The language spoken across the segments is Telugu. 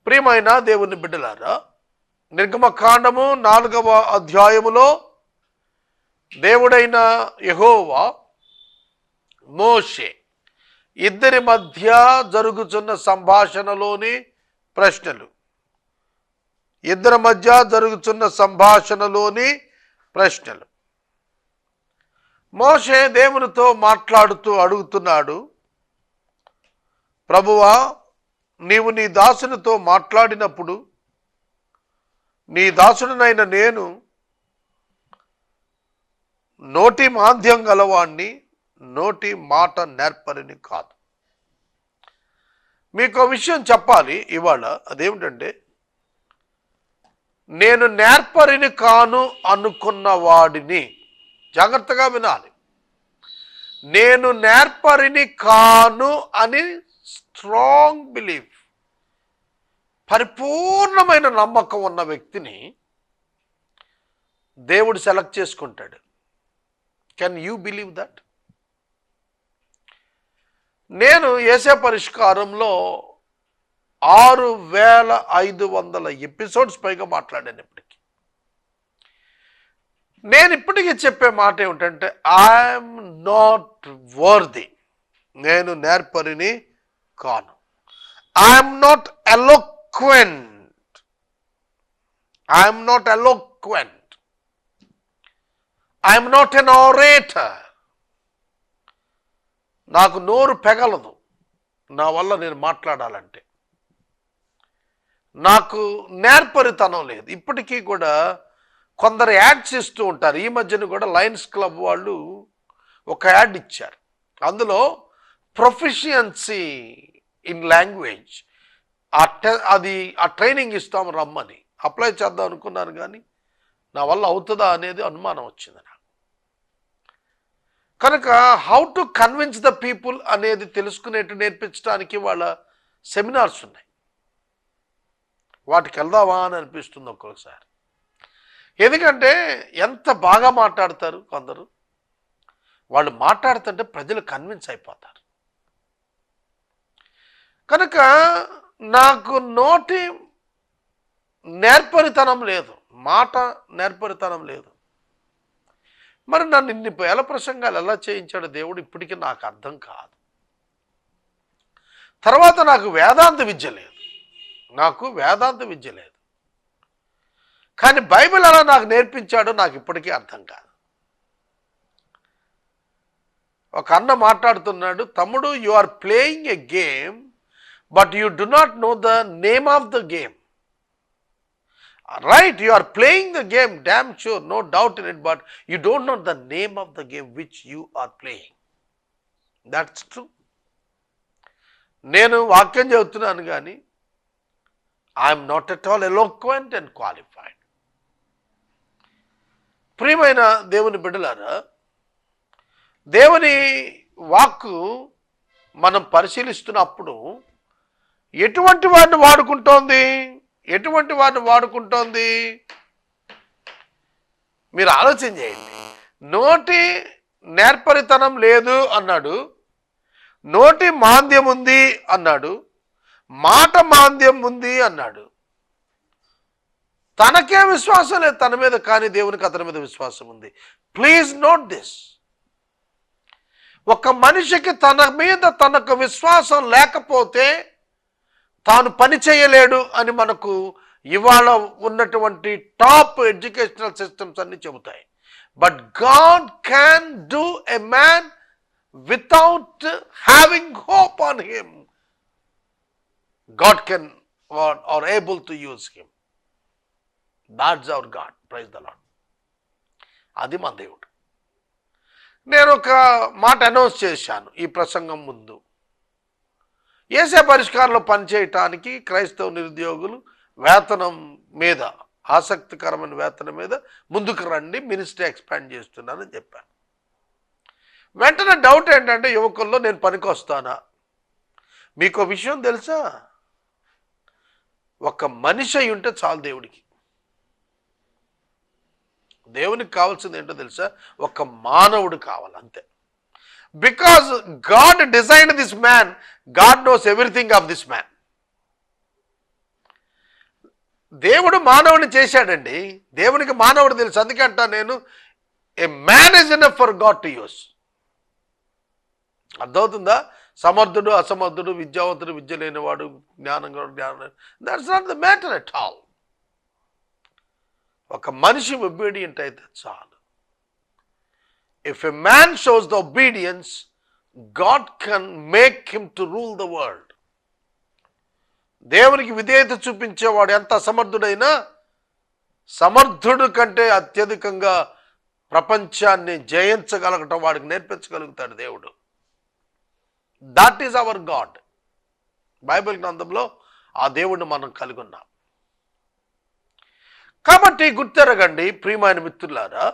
ప్రియమైన దేవుని బిడ్డలారా, నిర్గమకాండము 4వ అధ్యాయములో దేవుడైన యెహోవా మోషే ఇద్దరి మధ్య జరుగుతున్న సంభాషణలోని ప్రశ్నలు, ఇద్దరి మధ్య జరుగుతున్న సంభాషణలోని ప్రశ్నలు. మోషే దేవునితో మాట్లాడుతూ అడుగుతున్నాడు, ప్రభువా, నీవు నీ దాసునితో మాట్లాడినప్పుడు నీ దాసుడినైన నేను నోటి మాంద్యం గలవాణ్ణి, నోటి మాట నేర్పరిని కాదు. మీకు విషయం చెప్పాలి ఇవాళ. అదేమిటంటే, నేను నేర్పరిని కాను అనుకున్న వాడిని, జాగ్రత్తగా వినాలి, నేను నేర్పరిని కాను అని స్ట్రాంగ్ బిలీఫ్, పరిపూర్ణమైన నమ్మకం ఉన్న వ్యక్తిని దేవుడు సెలెక్ట్ చేసుకుంటాడు. Can you believe that? నేను యేసే పరిష్కారంలో 6500 ఎపిసోడ్స్ పైగా మాట్లాడాను. నేను ఇప్పటికీ చెప్పే మాట ఏమిటంటే, ఐఎమ్ నాట్ వర్ది, నేను నేర్పరిని కాను. I'm not eloquent, I'm not eloquent, I'm not an orator. నాకు నోరు పెగలదు నా వల్ల నేను మాట్లాడాలంటే. నాకు నేర్పరితనం లేదు. ఇప్పటికీ కూడా కొందరు యాడ్స్ ఇస్తూ ఉంటారు. ఈ మధ్యన కూడా లయన్స్ క్లబ్ వాళ్ళు ఒక యాడ్ ఇచ్చారు. అందులో ప్రొఫిషియన్సీ ఇన్ లాంగ్వేజ్, అది ఆ ట్రైనింగ్ ఇస్తాము రమ్మని అప్లై చేద్దాం అనుకున్నాను, కానీ నా వల్ల అవుతుందా అనేది అనుమానం వచ్చింది నాకు. కనుక how to convince the people అనేది తెలుసుకునేట్టు నేర్పించడానికి వాళ్ళ సెమినార్స్ ఉన్నాయి. వాటికి వెళ్దామా అని అనిపిస్తుంది ఒక్కొక్కసారి. ఎందుకంటే ఎంత బాగా మాట్లాడతారు కొందరు. వాళ్ళు మాట్లాడుతుంటే ప్రజలు కన్విన్స్ అయిపోతారు. కనుక నాకు నోటి నేర్పరితనం లేదు, మాట నేర్పరితనం లేదు. మరి నన్ను ఇన్ని వేల ప్రసంగాలు ఎలా చేయించాడు దేవుడు ఇప్పటికీ నాకు అర్థం కాదు. తర్వాత నాకు వేదాంత విద్య లేదు, కానీ బైబిల్ ఎలా నాకు నేర్పించాడో నాకు ఇప్పటికీ అర్థం కాదు. ఒక అన్న మాట్లాడుతున్నాడు, తమ్ముడు, you are playing a game but you do not know the name of the game. Right, you are playing the game, damn sure, no doubt in it, but you don't know the name of the game which you are playing. That's true. నేను వాక్యం చెబుతున్నాను కానీ I'm not at all eloquent and qualified. ప్రియమైన దేవుని బిడ్డలారా, దేవుని వాక్కు మనం పరిశీలిస్తున్నప్పుడు ఎటువంటి వాడిని వాడుకుంటోంది మీరు ఆలోచన చేయండి. నోటి నేర్పరితనం లేదు అన్నాడు, నోటి మాంద్యం ఉంది అన్నాడు, మాట మాంద్యం ఉంది అన్నాడు. తనకే విశ్వాసం లేదు తన మీద, కానీ దేవునికి అతని మీద విశ్వాసం ఉంది. Please note this. ఒక మనిషికి తన మీద తనకు విశ్వాసం లేకపోతే తాను పని చేయలేడు అని మనకు ఇవాళ ఉన్నటువంటి టాప్ ఎడ్యుకేషనల్ సిస్టమ్స్ అన్ని చెబుతాయి. But God can do a man without having hope on him. God can are able to use him. That's our God. Praise the Lord. అది మన దేవుడు. నేను ఒక మాట అనౌన్స్ చేశాను ఈ ప్రసంగం ముందు. యేసే పరిష్కారంలో పనిచేయటానికి క్రైస్తవ నిరుద్యోగులు వేతనం మీద, ఆసక్తికరమైన వేతనం మీద ముందుకు రండి, మినిస్ట్రీ ఎక్స్పాండ్ చేస్తున్నానని చెప్పాను. వెంటనే డౌట్ ఏంటంటే, యువకుల్లో నేను పనికి వస్తానా? మీకు విషయం తెలుసా? ఒక మనిషి అయి ఉంటే చాలు దేవుడికి. దేవునికి కావాల్సింది ఏంటో తెలుసా? ఒక మానవుడు కావాలి, అంతే. Because God designed this man, God knows everything of this man. దేవుడు మానవుని చేశాడండి. దేవునికి మానవుడు తెలుసు. అందుకే అంటా నేను, ఏ man is enough for God to use. అర్థమవుతుందా? సమర్థుడు అసమర్థుడు, విద్యావంతుడు విద్య లేనివాడు, జ్ఞానం, that's not the matter at all. ఒక మనిషి ఒబీడియంట్ అయితే చాలు. If a man shows the obedience, God can make him to rule the world. దేవునికి విధేయత చూపించేవాడు ఎంత అసమర్థుడైనా, సమర్థుడు కంటే అత్యధికంగా ప్రపంచాన్ని జయించగలగటం వాడికి నేర్పించగలుగుతాడు దేవుడు. That is our God. Bible గ్రంథంలో ఆ దేవుడిని మనం కలిగి ఉన్నాం. కాబట్టి గుర్తెరగండి ప్రియమైన మిత్రులారా,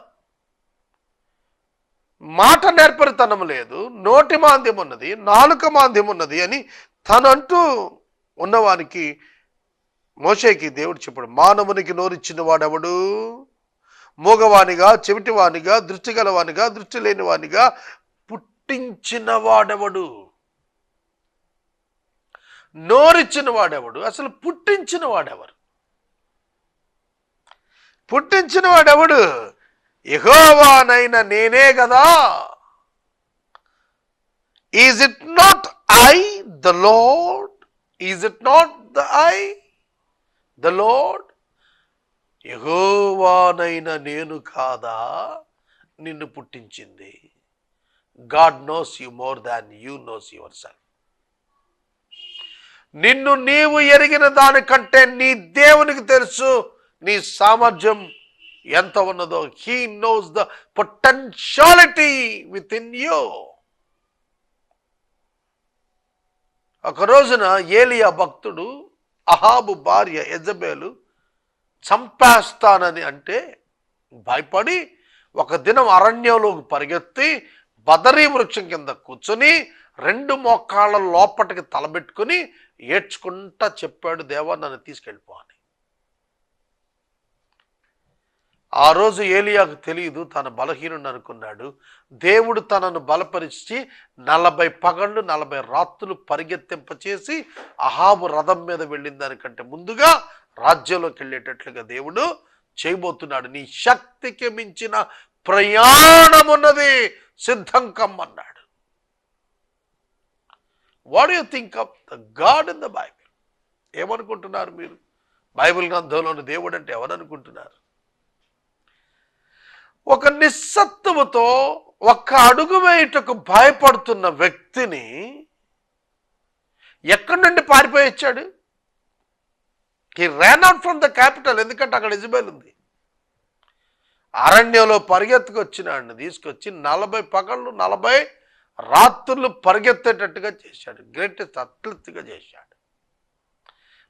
మాట నేర్పరితనం లేదు, నోటి మాంద్యం ఉన్నది, నాలుక మాంద్యం ఉన్నది అని తనంటూ ఉన్నవానికి మోషేకి దేవుడు చెప్పాడు. మానవునికి నోరిచ్చిన వాడెవడు? మూగవానిగా, చెవిటివానిగా, దృష్టి గలవానిగా, దృష్టి లేనివానిగా పుట్టించిన వాడెవడు? నోరిచ్చిన వాడెవడు? అసలు పుట్టించిన వాడెవరు? పుట్టించిన వాడెవడు? యెహోవానైన నేనే కదా. Is it not I the lord? Is it not the I the lord? యెహోవానైన నేను కాదా నిన్ను పుట్టించింది? God knows you more than you knows yourself. నిన్ను నీవు ఎరిగిన దానికంటే నీ దేవునికి తెలుసు నీ సామర్థ్యం ఎంత ఉన్నదో. He knows the potentiality with in you. ఒక రోజున ఏలియా భక్తుడు అహాబు భార్య యెజబెలు చంపేస్తానని అంటే భయపడి ఒక దినం అరణ్యంలోకి పరిగెత్తి బదరీ వృక్షం కింద కూర్చొని 2 మోకాళ్ళ లోపటికి తలబెట్టుకుని ఏడ్చుకుంటా చెప్పాడు, దేవా నన్ను తీసుకెళ్ళిపో అని. ఆ రోజు ఏలియాకు తెలియదు, తన బలహీనుడు అనుకున్నాడు. దేవుడు తనను బలపరిచి 40 పగళ్ళు 40 రాత్రులు పరిగెత్తింపచేసి అహాబు రథం మీద వెళ్ళిన దానికంటే ముందుగా రాజ్యంలోకి వెళ్ళేటట్లుగా దేవుడు చేయబోతున్నాడు. నీ శక్తికి మించిన ప్రయాణం ఉన్నది, సిద్ధం కమ్మన్నాడు. What you think of the God in the Bible? ఏమనుకుంటున్నారు మీరు? బైబిల్ గ్రంథంలోని దేవుడు అంటే ఎవరనుకుంటున్నారు? ఒక నిస్సత్తువతో ఒక్క అడుగు వేయుటకు భయపడుతున్న వ్యక్తిని ఎక్కడి నుండి పారిపోయి వచ్చాడు? He ran out from the capital. ఎందుకంటే అక్కడ యెజబెల్ ఉంది. అరణ్యంలో పరిగెత్తుకొచ్చినాడిని తీసుకొచ్చి 40 పగళ్ళు 40 రాత్రులు పరిగెత్తేటట్టుగా చేశాడు. గ్రేటెస్ట్ అథ్లెట్గా చేశాడు.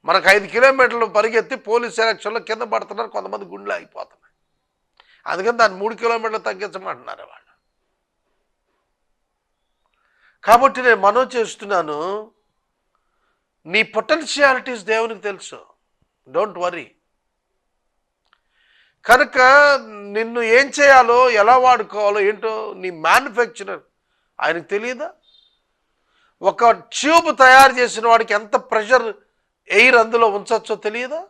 మనకు 5 కిలోమీటర్లు పరిగెత్తి పోలీస్ సెలక్షన్లో కింద పడుతున్నారు, కొంతమంది గుండెలు ఆగిపోతున్నాయి. అందుకని దాన్ని 3 కిలోమీటర్లు తగ్గించమంటున్నారు వాళ్ళు. కాబట్టి నేను మనవి చేస్తున్నాను, నీ పొటెన్షియాలిటీస్ దేవునికి తెలుసు. Don't worry. కనుక నిన్ను ఏం చేయాలో, ఎలా వాడుకోవాలో ఏంటో నీ మ్యానుఫ్యాక్చరర్ ఆయనకు తెలియదా? ఒక ట్యూబ్ తయారు చేసిన వాడికి ఎంత ప్రెషర్ ఎయిర్ అందులో ఉంచవచ్చో తెలియదా?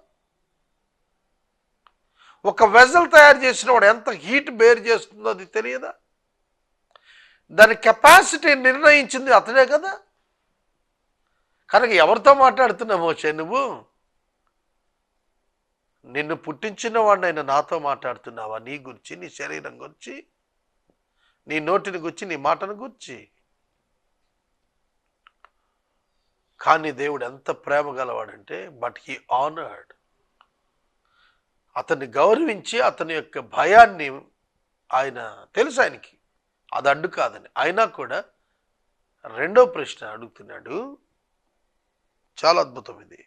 ఒక వెజల్ తయారు చేసిన వాడు ఎంత హీట్ బేర్ చేస్తుందో అది తెలియదా? దాని కెపాసిటీ నిర్ణయించింది అతడే కదా. కనుక ఎవరితో మాట్లాడుతున్నావు మోషే నువ్వు? నిన్ను పుట్టించిన వాడినైనా నాతో మాట్లాడుతున్నావా? నీ గురించి, నీ శరీరం గురించి, నీ నోటిని గురించి, నీ మాటను గురించి. కానీ దేవుడు ఎంత ప్రేమ గలవాడంటే, బట్ హీ ఆనర్డ్, అతన్ని గౌరవించి అతని యొక్క భయాన్ని ఆయన తెలుసు ఆయనకి అది అడ్డు కాదని. అయినా కూడా 2వ ప్రశ్న అడుగుతున్నాడు. చాలా అద్భుతం ఇది.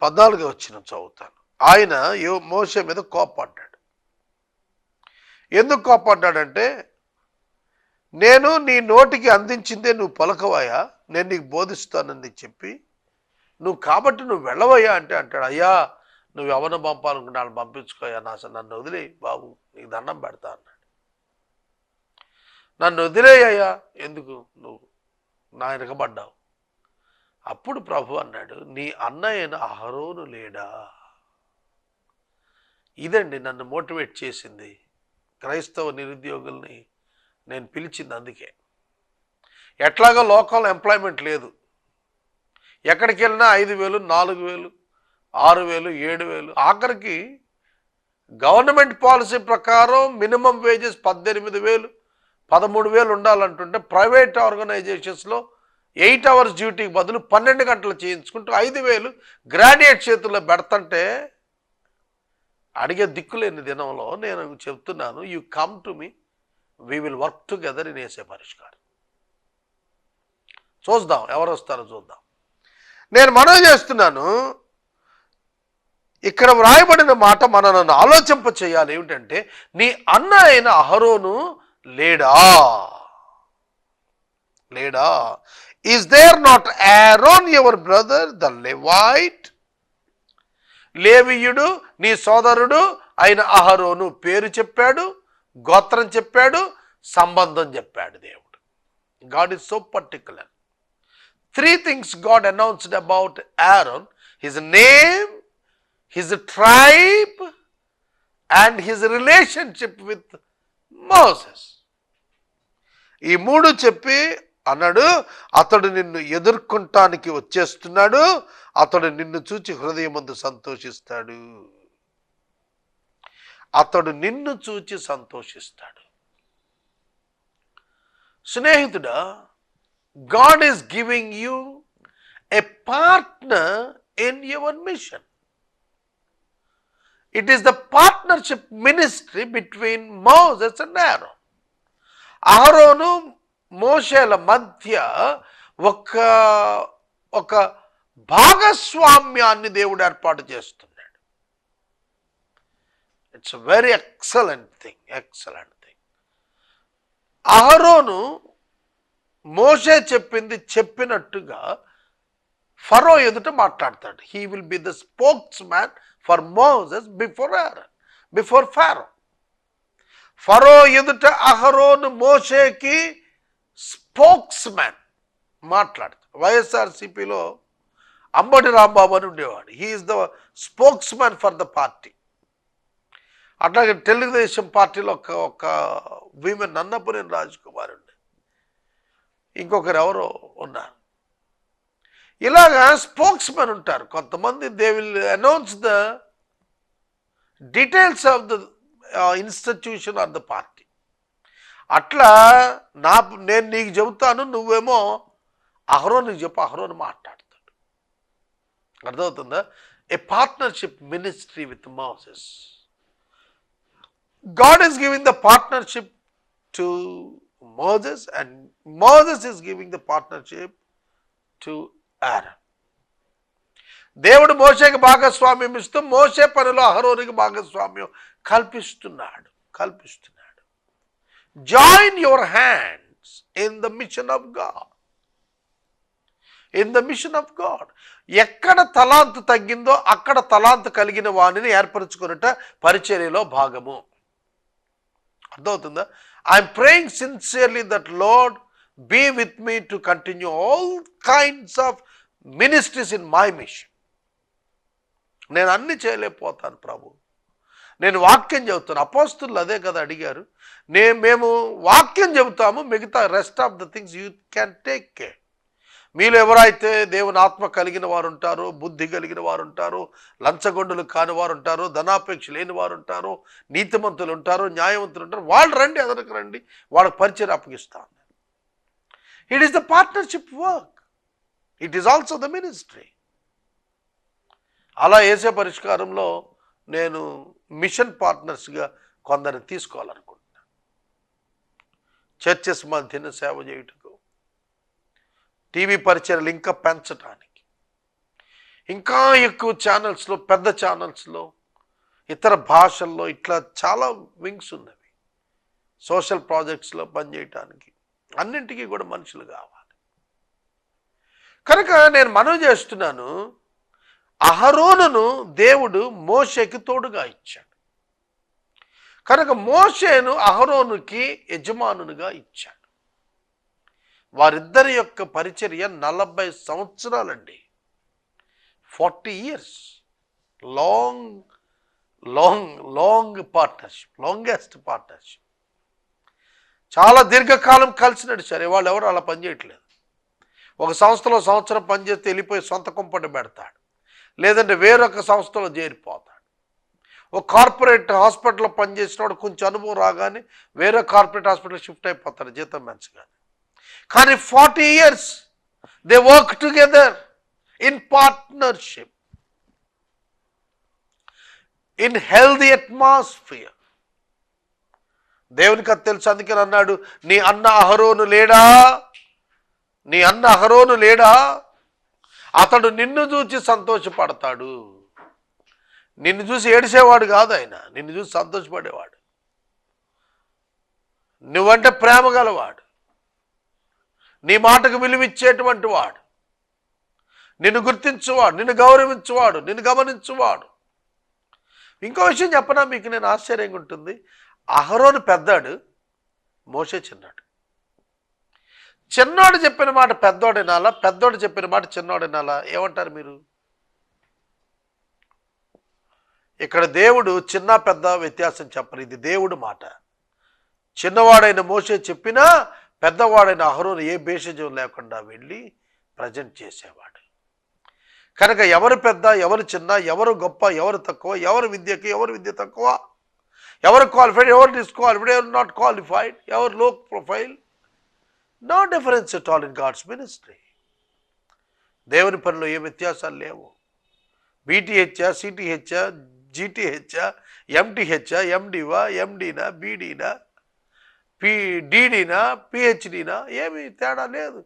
14వ వచనం చదువుతాను. ఆయన మోషే మీద కోపడ్డాడు. ఎందుకు కోపడ్డాడంటే, నేను నీ నోటికి అందించిందే నువ్వు పలకవయ్యా, నేను నీకు బోధిస్తానని చెప్పి నువ్వు కాబట్టి నువ్వు వెళ్ళవయ్యా అంటే అంటాడు, అయ్యా నువ్వు ఎవరిని పంపాలనుకుంటే వాళ్ళని పంపించుకోయా, నన్ను వదిలే బాబు, నీకు దండం పెడతా అన్నాడు. నన్ను వదిలేయ్యా, ఎందుకు నువ్వు నా వెనకబడ్డావు? అప్పుడు ప్రభు అన్నాడు, నీ అన్నయ్యన అహరోను లేడా? ఇదండి నన్ను మోటివేట్ చేసింది. క్రైస్తవ నిరుద్యోగుల్ని నేను పిలిచింది అందుకే. ఎట్లాగో లోకల్ ఎంప్లాయ్మెంట్ లేదు, ఎక్కడికి వెళ్ళినా 5,000, 4,000, 6,000, 7,000, ఆఖరికి గవర్నమెంట్ పాలసీ ప్రకారం మినిమం వేజెస్ 18,000, 13,000 ఉండాలంటుంటే ప్రైవేట్ ఆర్గనైజేషన్స్లో 8 hours డ్యూటీకి బదులు 12 గంటలు చేయించుకుంటూ 5,000 గ్రాడ్యుయేట్ చేతుల్లో పెడతంటే అడిగే దిక్కులేని దినంలో నేను చెప్తున్నాను, you come to me, we will work together in ఏసే పరిష్కారం. చూద్దాం ఎవరు వస్తారో చూద్దాం. నేను మనవి చేస్తున్నాను, ఇక్కడ వ్రాయబడిన మాట మనను ఆలోచింప చేయాలి. ఏమిటంటే, నీ అన్న అయిన అహరోను లేడా? లేడా? Is there not Aaron your brother the Levite? లేవీయుడు నీ సోదరుడు అయిన అహరోను పేరు చెప్పాడు, గోత్రం చెప్పాడు, సంబంధం చెప్పాడు దేవుడు. God is so particular. 3 things God announced about Aaron: his name, his tribe, and his relationship with Moses. ఈ 3 చెప్పి అన్నాడు, అతడు నిన్ను ఎదుర్కొంటానికి వచ్చేస్తున్నాడు, అతడు నిన్ను చూచి హృదయమందు సంతోషిస్తాడు. అతడు నిన్ను చూచి సంతోషిస్తాడు. స్నేహితుడా, God is giving you a partner in your mission. It is the partnership ministry between Moses and Aaron. అహరోను మోషేల మధ్య ఒక భాగస్వామ్యాన్ని దేవుడు ఏర్పాటు చేస్తున్నాడు. It's very excellent thing. అహరోను మోషే చెప్పింది చెప్పినట్టుగా ఫరో ఎదుట మాట్లాడతాడు. He will be the spokesman for Moses before Pharaoh. ఫరో ఎదుట అహరోను మోషేకి స్పోక్స్ మ్యాన్ మాట్లాడతాడు. వైఎస్ఆర్సీపీలో అంబటి రాంబాబు అని ఉండేవాడు. He is the spokesman for the party. అట్లాగే తెలుగుదేశం పార్టీలో ఒక విమెన్ అన్నపురేని రాజకుమారి ఉండే, ఇంకొకరు ఎవరో ఉన్నారు. ఇలాగా స్పోక్స్ మెన్ ఉంటారు కొంతమంది. They will announce the details of the institution of the party. అట్లా నేను నీకు చెబుతాను, నువ్వేమో అహరోను నీకు చెప్పు, అహరోను మాట్లాడతాడు. అర్థమవుతుందా? ఏ partnership ministry with Moses. God is giving the partnership two Moses, and Moses is giving the partnership to Aaron. దేవుడు మోషేకి భాగస్వామ్యం ఇస్తూ మోషే పనిలో అహరోనుకి భాగస్వామ్యం కల్పిస్తున్నాడు. Join your hands in the mission of God. ఎక్కడ తలాంతు తగ్గిందో అక్కడ తలాంతు కలిగిన వాణిని ఏర్పరచుకున్నట పరిచర్యలో భాగము. అర్థమవుతుందా? I'm praying sincerely that Lord be with me to continue all kinds of ministries in my mission. నేను అన్ని చేయలేకపోతాను ప్రభు. నేను వాక్యం చెబుతాను. అపోస్తులు అదే కదా అడిగారు. మేము వాక్యం చెబుతాము, మిగతా rest of the things you can take care. మీలో ఎవరైతే దేవుని ఆత్మ కలిగిన వారు ఉంటారో, బుద్ధి కలిగిన వారు ఉంటారో, లంచగొండులు కాని వారు ఉంటారో, ధనాపేక్ష లేని వారు ఉంటారో, నీతిమంతులు ఉంటారో, న్యాయవంతులు ఉంటారో, వాళ్ళు రండి, ఎదరికి రండి, వాళ్ళకి పరిచయం అప్పగిస్తాను. It is the partnership work. It is also the ministry. అలా వేసే పరిష్కారంలో నేను మిషన్ పార్ట్నర్స్గా కొందరిని తీసుకోవాలనుకుంటున్నాను. చర్చెస్ మధ్యన సేవ చేయుటకు, టీవీ పరిచయాలు ఇంకా పెంచడానికి, ఇంకా ఎక్కువ ఛానల్స్లో, పెద్ద ఛానల్స్లో, ఇతర భాషల్లో ఇట్లా చాలా వింగ్స్ ఉన్నవి. సోషల్ ప్రాజెక్ట్స్లో పనిచేయటానికి అన్నింటికీ కూడా మనుషులు కావాలి. కనుక నేను మనవి చేస్తున్నాను, అహరోనును దేవుడు మోషేకి తోడుగా ఇచ్చాడు. కనుక మోషేను అహరోనుకి యజమానునిగా ఇచ్చాడు. వారిద్దరి యొక్క పరిచర్య 40 సంవత్సరాలండి. 40 years. Long long long partnership, longest partnership. చాలా దీర్ఘకాలం కలిసి నడిచారు. వాళ్ళు ఎవరు అలా పనిచేయట్లేదు. ఒక సంస్థలో సంవత్సరం పనిచేస్తే వెళ్ళిపోయి సొంత కుంపటి పెడతాడు, లేదంటే వేరొక సంస్థలో చేరిపోతాడు. ఒక కార్పొరేట్ హాస్పిటల్లో పనిచేసినవాడు కొంచెం అనుభవం రాగానే వేరే కార్పొరేట్ హాస్పిటల్ షిఫ్ట్ అయిపోతాడు జీతం పెంచగానే. కానీ 40 years they work together in partnership, in healthy atmosphere. దేవునికి అది తెలుసు. అందుకని అన్నాడు, నీ అన్న అహరోను లేడా, అతడు నిన్ను చూసి సంతోషపడతాడు. నిన్ను చూసి ఏడిసేవాడు కాదు ఆయన, నిన్ను చూసి సంతోషపడేవాడు. నువ్వంటే ప్రేమ గలవాడు, నీ మాటకు విలువిచ్చేటువంటి వాడు, నిన్ను గుర్తించువాడు, నిన్ను గౌరవించువాడు, నిన్ను గమనించువాడు. ఇంకో విషయం చెప్పనా మీకు, నేను ఆశ్చర్యంగా ఉంటుంది. అహరోను పెద్దాడు, మోషే చిన్నాడు. చిన్నోడు చెప్పిన మాట పెద్దోడు వినాలా, పెద్దోడు చెప్పిన మాట చిన్నోడు వినాలా? ఏమంటారు మీరు? ఇక్కడ దేవుడు చిన్న పెద్ద వ్యత్యాసం చెప్పరు. ఇది దేవుడు మాట. చిన్నవాడైన మోషే చెప్పినా పెద్దవాడైన అహరోను ఏ భేషజం లేకుండా వెళ్ళి ప్రజెంట్ చేసేవాడు. కనుక ఎవరు పెద్ద, ఎవరు చిన్న, ఎవరు గొప్ప, ఎవరు తక్కువ, ఎవరు విద్యకి ఎవరు విద్య తక్కువ, ఎవరు క్వాలిఫైడ్, ఎవరు డిస్క్వాలిఫైడ్, ఎవరు నాట్ క్వాలిఫైడ్, ఎవరు low profile, no difference at all in God's ministry. దేవుని పనిలో ఏ వ్యత్యాసాలు లేవు. బీటీహెచ్చా, సిటీహెచ్చా, జీటీహెచ్చా, ఎంటీహెచ్చా, ఎండివా, ఎండీనా, బీడీనా, డీడీనా, పిహెచ్డీనా, ఏమీ తేడా లేదు.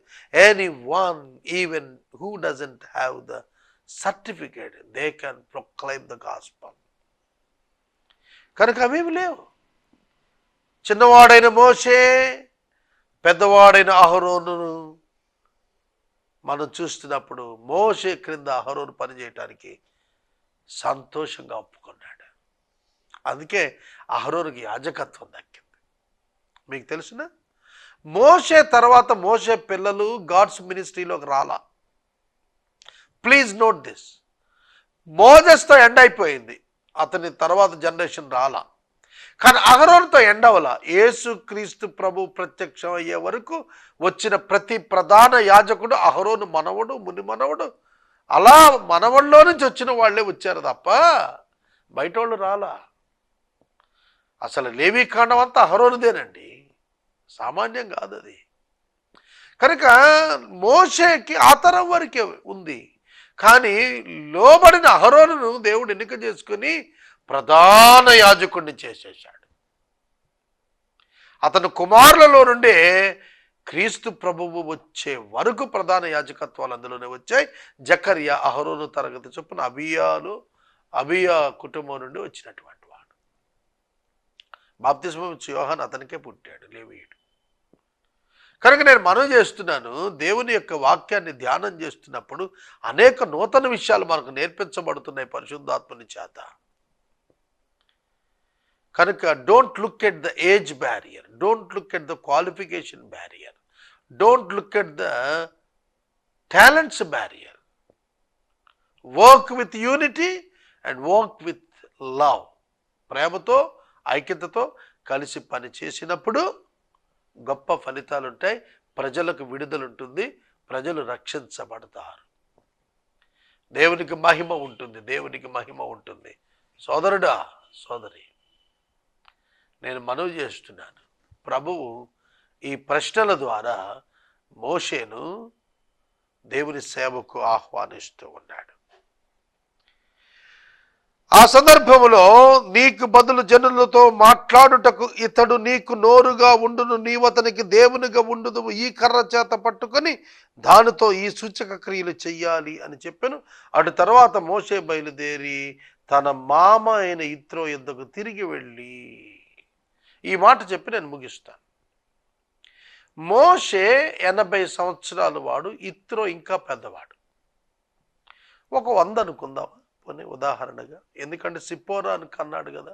Any one, even who doesn't have the certificate, they can proclaim the gospel. కనుక అవేమి లేవు. చిన్నవాడైన మోషే, పెద్దవాడైన అహరోనును మనం చూస్తున్నప్పుడు మోషే క్రింద అహరోను పనిచేయటానికి సంతోషంగా ఒప్పుకున్నాడు. అందుకే అహరోనుకి యాజకత్వం దక్కింది. మీకు తెలుసున, మోషే తర్వాత మోషే పిల్లలు గాడ్స్ మినిస్ట్రీలోకి రాలా. Please note this. మోజెస్తో ఎండ్ అయిపోయింది, అతని తర్వాత జనరేషన్ రాలా. కానీ అహరోనుతో ఎండ్ అవ్వాల. యేసు క్రీస్తు ప్రభు ప్రత్యక్షం అయ్యే వరకు వచ్చిన ప్రతి ప్రధాన యాజకుడు అహరోను మనవడు, ముని మనవడు, అలా మనవడిలో నుంచి వచ్చిన వాళ్ళే వచ్చారు తప్ప బయట వాళ్ళు రాలా. అసలు లేవీకాండం అంతా అహరోనుదేనండి, సామాన్యం కాదు అది. కనుక మోషేకి ఆ తరం వరకే ఉంది. కానీ లోబడిన అహరోనును దేవుడు ఎన్నిక చేసుకుని ప్రధాన యాజకుడిని చేసేశాడు. అతను కుమారులలో నుండే క్రీస్తు ప్రభువు వచ్చే వరకు ప్రధాన యాజకత్వాలు అందులోనే వచ్చాయి. జకర్యా అహరోను తరగతి చొప్పున అబియా కుటుంబం నుండి వచ్చినటువంటి వాడు. బాప్తిస్మం ఇచ్చే యోహాను అతనికే పుట్టాడు, లేవీయుడు. కనుక నేను మనవి చేస్తున్నాను, దేవుని యొక్క వాక్యాన్ని ధ్యానం చేస్తున్నప్పుడు అనేక నూతన విషయాలు మనకు నేర్పించబడుతున్నాయి పరిశుద్ధాత్మని చేత. కనుక don't look at the age barrier, don't look at the qualification barrier, don't look at the talents barrier. Work with unity and work with love. ప్రేమతో, ఐక్యతతో కలిసి పని చేసినప్పుడు గొప్ప ఫలితాలు ఉంటాయి. ప్రజలకు విడుదల ఉంటుంది, ప్రజలు రక్షించబడతారు, దేవునికి మహిమ ఉంటుంది, దేవునికి మహిమ ఉంటుంది. సోదరుడా, సోదరి, నేను మనవి చేస్తున్నాను, ప్రభువు ఈ ప్రశ్నల ద్వారా మోషేను దేవుని సేవకు ఆహ్వానిస్తూ ఉన్నాడు. ఆ సందర్భంలో నీకు బదులు జనులతో మాట్లాడుటకు ఇతడు నీకు నోరుగా ఉండును, నీవతనికి దేవునిగా ఉండుదు, ఈ కర్ర చేత పట్టుకొని దానితో ఈ సూచక క్రియలు చెయ్యాలి అని చెప్పాను. అటు తర్వాత మోషే బయలుదేరి తన మామ అయిన ఇత్రో యొద్దకు తిరిగి వెళ్ళి ఈ మాట చెప్పి నేను ముగిస్తాను. మోషే 80 సంవత్సరాలు వాడు, ఇత్రో ఇంకా పెద్దవాడు. ఒక 100 అనుకుందామా పోనీ ఉదాహరణగా, ఎందుకంటే సిప్పోరా అని కన్నాడు కదా.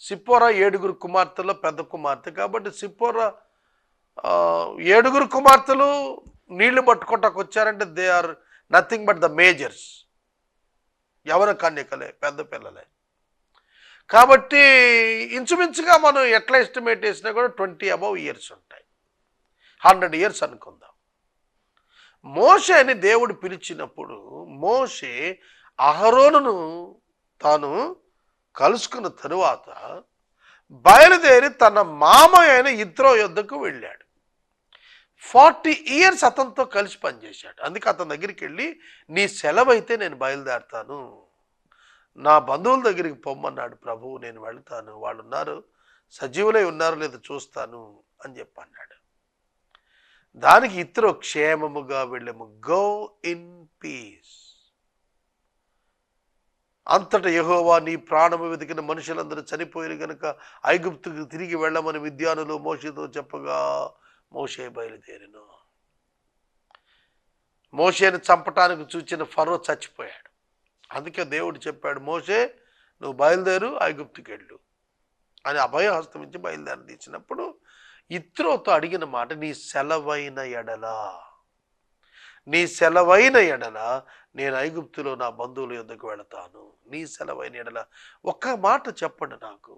సిప్పోరా 7 కుమార్తెలో పెద్ద కుమార్తె కాబట్టి సిప్పోరా ఏడుగురు కుమార్తెలు నీళ్లు పట్టుకోటానికి వచ్చారంటే they are nothing but the majors. ఎవరు కన్యకలే, పెద్ద పిల్లలే. కాబట్టి ఇంచుమించుగా మనం ఎట్లా ఎస్టిమేట్ చేసినా కూడా 20 అబవ్ ఇయర్స్ ఉంటాయి. 100 ఇయర్స్ అనుకుందాం. మోషేని దేవుడు పిలిచినప్పుడు మోషే అహరోనును తాను కలుసుకున్న తరువాత బయలుదేరి తన మామ అయిన ఇత్రో యొద్దకు వెళ్ళాడు. 40 ఇయర్స్ అతనితో కలిసి పనిచేశాడు. అందుకే అతని దగ్గరికి వెళ్ళి, నీ సెలవైతే నేను బయలుదేరతాను, నా బంధువుల దగ్గరికి పొమ్మన్నాడు ప్రభువు, నేను వెళ్తాను, వాళ్ళు ఉన్నారు, సజీవులై ఉన్నారు లేదా చూస్తాను అని చెప్పి అన్నాడు. దానికి ఇత్రో క్షేమముగా వెళ్ళాము, గో ఇన్ పీస్. అంతటా యెహోవా నీ ప్రాణము వెతికిన మనుషులందరూ చనిపోయారు గనుక ఐగుప్తుకు తిరిగి వెళ్ళమని మిద్యానులు మోషేతో చెప్పగా మోషే బయలుదేరిను. మోషేని చంపటానికి చూచిన ఫరో చచ్చిపోయాడు. అందుకే దేవుడు చెప్పాడు, మోషే నువ్వు బయలుదేరు, ఐగుప్తుకి వెళ్ళు అని అభయహస్తం ఇచ్చి బయలుదేరి తీసినప్పుడు ఇత్రోతో అడిగిన మాట, నీ సెలవైన ఎడల, నీ సెలవైన ఎడల నేను ఐగుప్తులో నా బంధువుల యొద్దకు వెళతాను. నీ సెలవైన ఎడల. ఒక్క మాట చెప్పండి నాకు,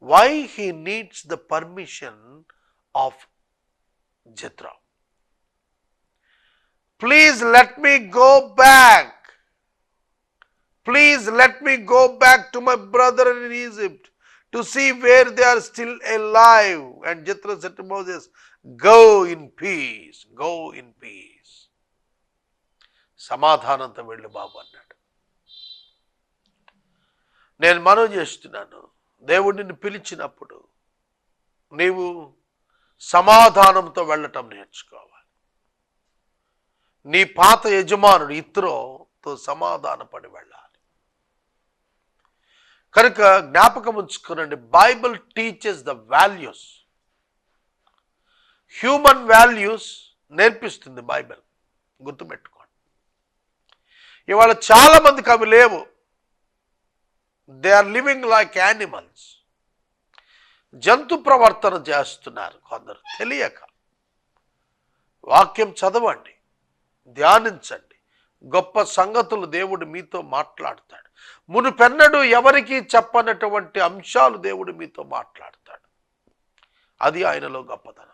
why he needs the permission of Jethro? Please let me go back, please let me go back to my brother in Egypt to see where they are still alive. And Jethro said to Moses, go in peace, go in peace. సమాధానంతో వెళ్ళు బాబు అన్నాడు. నేను మనవి చేస్తున్నాను, దేవుడు నిన్ను పిలిచినప్పుడు నీవు సమాధానంతో వెళ్ళటం నేర్చుకోవాలి. నీ పాత యజమానుడు ఇత్రోతో సమాధానపడి వెళ్ళాలి. కనుక జ్ఞాపకం ఉంచుకోనండి, Bible teaches the values, human values నేర్పిస్తుంది బైబిల్, గుర్తుపెట్టుకోండి. ఇవాళ చాలా మందికి అవి లేవు. They are living like animals. జంతు ప్రవర్తన చేస్తున్నారు కొందరు తెలియక. వాక్యం చదవండి, ధ్యానించండి, గొప్ప సంగతులు దేవుడు మీతో మాట్లాడతాడు. మునుపెన్నడూ ఎవరికీ చెప్పనటువంటి అంశాలు దేవుడు మీతో మాట్లాడతాడు. అది ఆయనలో గొప్పతనం.